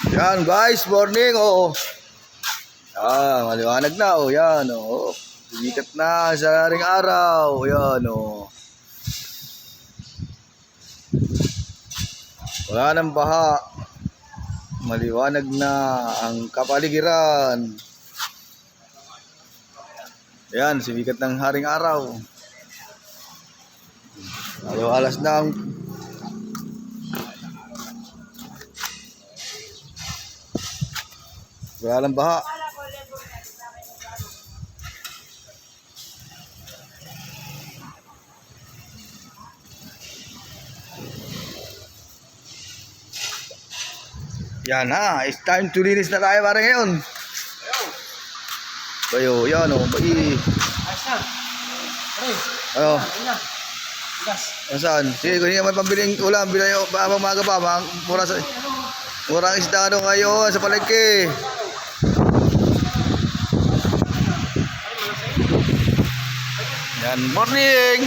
Yan guys, morning oh. Maliwanag na oh, yan oh. Sikat na sa haring araw, yan oh. Wala nang baha. Maliwanag na ang kapaligiran. Yan, sikat ng haring araw. Alas na ang wala nang baha. Yan na, it's time to linis na tayo para ngayon. Bayo, yan o, bayi. Ano? Nasaan? Sige, kung hindi naman pambiling ulam, bilayo, habang maga pa, murang isda ano ngayon sa palengke. Yan, morning!